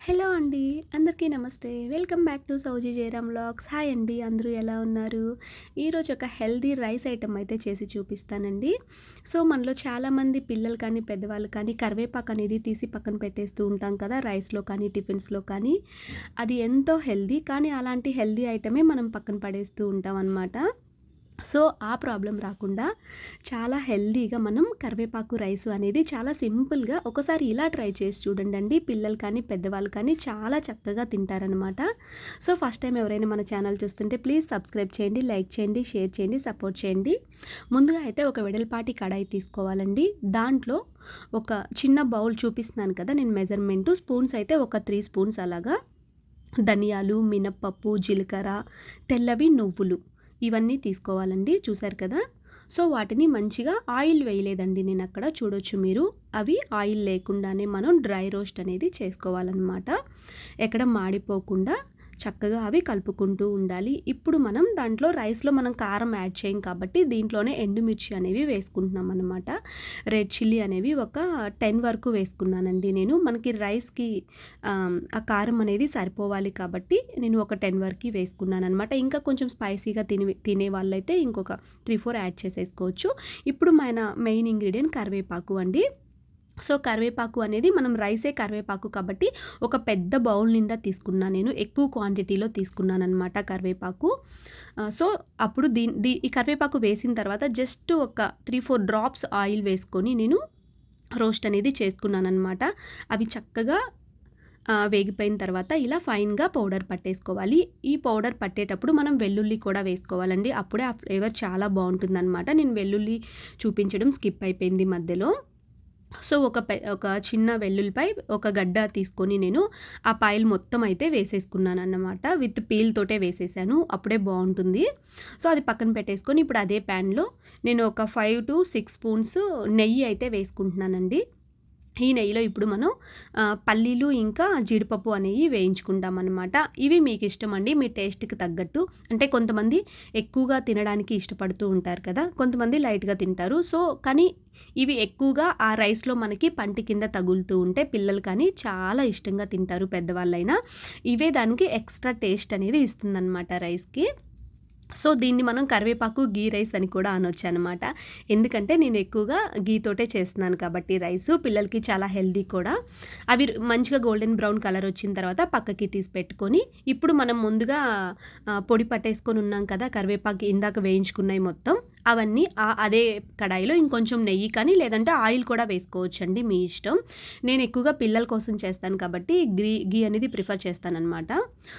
Hello అండి. అందరికీ నమస్తే. వెల్కమ్ బ్యాక్ టు సౌజీ జయరామ్ వ్లాగ్స్. హాయ్ అండి. అందరూ ఎలా ఉన్నారు? ఈరోజు ఒక హెల్తీ రైస్ ఐటెమ్ అయితే చేసి చూపిస్తానండి. సో, మనలో చాలామంది పిల్లలు కానీ, పెద్దవాళ్ళు కానీ కరివేపాకు అనేది తీసి పక్కన పెట్టేస్తూ ఉంటాం కదా! రైస్‌లో కానీ, టిఫిన్స్‌లో కానీ. అది ఎంతో హెల్తీ. కానీ అలాంటి హెల్తీ ఐటమే మనం పక్కన పడేస్తూ ఉంటాం అనమాట. సో, ఆ ప్రాబ్లమ్ రాకుండా చాలా హెల్తీగా మనం కరివేపాకు రైస్ అనేది చాలా సింపుల్‌గా ఒకసారి ఇలా ట్రై చేసి చూడండండి. పిల్లలు కానీ, పెద్దవాళ్ళు కానీ చాలా చక్కగా తింటారనమాట. సో, ఫస్ట్ టైం ఎవరైనా మన ఛానల్ చూస్తుంటే ప్లీజ్ సబ్స్క్రైబ్ చేయండి, లైక్ చేయండి, షేర్ చేయండి, సపోర్ట్ చేయండి. ముందుగా అయితే ఒక వెడల్పాటి కడాయి తీసుకోవాలండి. దాంట్లో ఒక చిన్న బౌల్ చూపిస్తున్నాను కదా! నేను మెజర్‌మెంటు స్పూన్స్ అయితే ఒక 3 స్పూన్స్ అలాగా ధనియాలు, మినప్పప్పు, జీలకర్ర, తెల్లవి నువ్వులు ఇవన్నీ తీసుకోవాలండి. చూసారు కదా! సో, వాటిని మంచిగా ఆయిల్ వేయలేదండి నేనక్కడ చూడొచ్చు మీరు. అవి ఆయిల్ లేకుండానే మనం డ్రై రోస్ట్ అనేది చేసుకోవాలన్నమాట. ఎక్కడ మాడిపోకుండా చక్కగా అవి కలుపుకుంటూ ఉండాలి. ఇప్పుడు మనం దాంట్లో రైస్‌లో మనం కారం యాడ్ చేయం కాబట్టి దీంట్లోనే ఎండుమిర్చి అనేవి వేసుకుంటున్నాం అనమాట. రెడ్ చిల్లీ అనేవి ఒక 10 వరకు వేసుకున్నానండి నేను. మనకి రైస్‌కి ఆ కారం అనేది సరిపోవాలి కాబట్టి నేను ఒక 10 వరకు వేసుకున్నాననమాట. ఇంకా కొంచెం స్పైసీగా తినే వాళ్ళైతే ఇంకొక 3, 4 యాడ్ చేసేసుకోవచ్చు. ఇప్పుడు మన మెయిన్ ఇంగ్రీడియంట్ కరివేపాకు అండి. సో, కరివేపాకు అనేది మనం రైసే కరివేపాకు కాబట్టి ఒక పెద్ద బౌల్ నిండా తీసుకున్నా నేను. ఎక్కువ క్వాంటిటీలో తీసుకున్నాననమాట కరివేపాకు. సో, అప్పుడు ఈ కరివేపాకు వేసిన తర్వాత జస్ట్ ఒక 3, 4 డ్రాప్స్ ఆయిల్ వేసుకొని నేను రోస్ట్ అనేది చేసుకున్నాననమాట. అవి చక్కగా వేగిపోయిన తర్వాత ఇలా ఫైన్‌గా పౌడర్ పట్టేసుకోవాలి. ఈ పౌడర్ పట్టేటప్పుడు మనం వెల్లుల్లి కూడా వేసుకోవాలండి. అప్పుడే ఆ ఫ్లేవర్ చాలా బావుంటుందనమాట. నేను వెల్లుల్లి చూపించడం స్కిప్ అయిపోయింది మధ్యలో. సో, ఒక చిన్న వెల్లుల్లిపాయ, ఒక గడ్డ తీసుకొని నేను ఆ పాయలు మొత్తం అయితే వేసేసుకున్నానన్నమాట. విత్ పీల్ తోటే వేసేసాను. అప్పుడే బావుంటుంది. సో, అది పక్కన పెట్టేసుకొని ఇప్పుడు అదే ప్యాన్‌లో నేను ఒక 5-6 స్పూన్స్ నెయ్యి అయితే వేసుకుంటున్నానండి. ఈ నెయ్యిలో ఇప్పుడు మనం పల్లీలు ఇంకా జీడిపప్పు అనేవి వేయించుకుంటామన్నమాట. ఇవి మీకు ఇష్టం అండి, మీ టేస్ట్‌కి తగ్గట్టు. అంటే కొంతమంది ఎక్కువగా తినడానికి ఇష్టపడుతూ ఉంటారు కదా! కొంతమంది లైట్‌గా తింటారు. సో, కానీ ఇవి ఎక్కువగా ఆ రైస్‌లో మనకి పంటి కింద తగులుతూ ఉంటే పిల్లలు కానీ చాలా ఇష్టంగా తింటారు పెద్దవాళ్ళైనా. ఇవే దానికి ఎక్స్‌ట్రా టేస్ట్ అనేది ఇస్తుందన్నమాట రైస్‌కి. సో, దీన్ని మనం కరివేపాకు గీ రైస్ అని కూడా అనొచ్చనమాట. ఎందుకంటే నేను ఎక్కువగా గీతోటే చేస్తున్నాను కాబట్టి రైసు. పిల్లలకి చాలా హెల్తీ కూడా. అవి మంచిగా గోల్డెన్ బ్రౌన్ కలర్ వచ్చిన తర్వాత పక్కకి తీసి పెట్టుకొని, ఇప్పుడు మనం ముందుగా పొడి పట్టేసుకొని ఉన్నాం కదా! కరివేపాకు ఇందాక వేయించుకున్నయి మొత్తం. అవన్నీ అదే కడాయిలో ఇంకొంచెం నెయ్యి కానీ, లేదంటే ఆయిల్ కూడా వేసుకోవచ్చండి మీ ఇష్టం. నేను ఎక్కువగా పిల్లల కోసం చేస్తాను కాబట్టి గీ అనేది ప్రిఫర్ చేస్తాననమాట.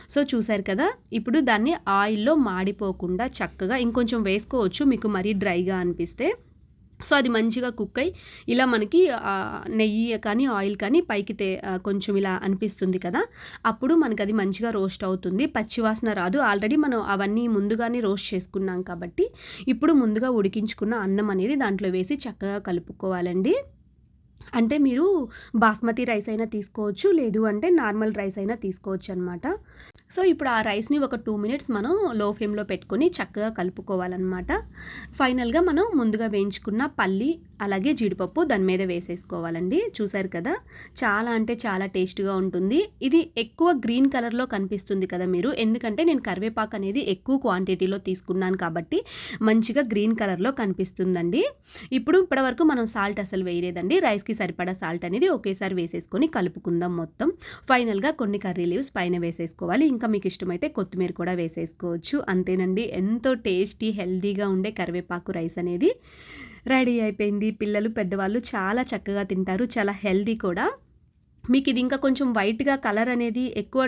సో, చూసారు కదా! ఇప్పుడు దాన్ని ఆయిల్‌లో మాడిపోకుండా చక్కగా ఇంకొంచెం వేసుకోవచ్చు మీకు మరీ డ్రైగా అనిపిస్తే. సో, అది మంచిగా కుక్ అయ్యి ఇలా మనకి నెయ్యి కానీ, ఆయిల్ కానీ పైకి కొంచెం ఇలా అనిపిస్తుంది కదా! అప్పుడు మనకది మంచిగా రోస్ట్ అవుతుంది. పచ్చివాసన రాదు. ఆల్రెడీ మనం అవన్నీ ముందుగానే రోస్ట్ చేసుకున్నాం కాబట్టి, ఇప్పుడు ముందుగా ఉడికించుకున్న అన్నం అనేది దాంట్లో వేసి చక్కగా కలుపుకోవాలండి. అంటే మీరు బాస్మతి రైస్ అయినా తీసుకోవచ్చు, లేదు అంటే నార్మల్ రైస్ అయినా తీసుకోవచ్చనమాట. సో, ఇప్పుడు ఆ రైస్‌ని ఒక 2 మినిట్స్ మనం లో ఫ్లేమ్‌లో పెట్టుకొని చక్కగా కలుపుకోవాలనమాట. ఫైనల్‌గా మనం ముందుగా వేయించుకున్న పల్లి, అలాగే జీడిపప్పు దాని మీద వేసేసుకోవాలండి. చూసారు కదా! చాలా అంటే చాలా టేస్ట్‌గా ఉంటుంది. ఇది ఎక్కువ గ్రీన్ కలర్‌లో కనిపిస్తుంది కదా మీరు. ఎందుకంటే నేను కరివేపాకు అనేది ఎక్కువ క్వాంటిటీలో తీసుకున్నాను కాబట్టి మంచిగా గ్రీన్ కలర్‌లో కనిపిస్తుందండి. ఇప్పటివరకు మనం సాల్ట్ అసలు వేయలేదండి. రైస్‌కి సరిపడా సాల్ట్ అనేది ఒకేసారి వేసేసుకొని కలుపుకుందాం మొత్తం. ఫైనల్‌గా కొన్ని కర్రీ లీవ్స్ పైన వేసేసుకోవాలి. ఇంకా మీకు ఇష్టమైతే కొత్తిమీర కూడా వేసేసుకోవచ్చు. అంతేనండి, ఎంతో టేస్టీ, హెల్తీగా ఉండే కరివేపాకు రైస్ అనేది రెడీ అయిపోయింది. పిల్లలు, పెద్దవాళ్ళు చాలా చక్కగా తింటారు. చాలా హెల్తీ కూడా. మీకు ఇది ఇంకా కొంచెం వైట్‌గా కలర్ అనేది ఎక్కువ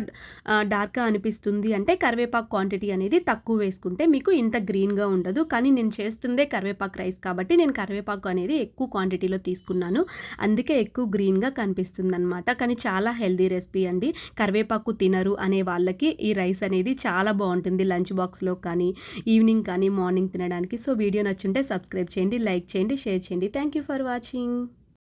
డార్క్‌గా అనిపిస్తుంది అంటే కరివేపాకు క్వాంటిటీ అనేది తక్కువ వేసుకుంటే మీకు ఇంత గ్రీన్‌గా ఉండదు. కానీ నేను చేస్తుందే కరివేపాకు రైస్ కాబట్టి నేను కరివేపాకు అనేది ఎక్కువ క్వాంటిటీలో తీసుకున్నాను. అందుకే ఎక్కువ గ్రీన్‌గా కనిపిస్తుందనమాట. కానీ చాలా హెల్తీ రెసిపీ అండి. కరివేపాకు తినరు అనే వాళ్ళకి ఈ రైస్ అనేది చాలా బావుంటుంది. లంచ్ బాక్స్‌లో కానీ, ఈవినింగ్ కానీ, మార్నింగ్ తినడానికి. సో, వీడియో నచ్చుంటే సబ్స్క్రైబ్ చేయండి, లైక్ చేయండి, షేర్ చేయండి. Thank you for watching.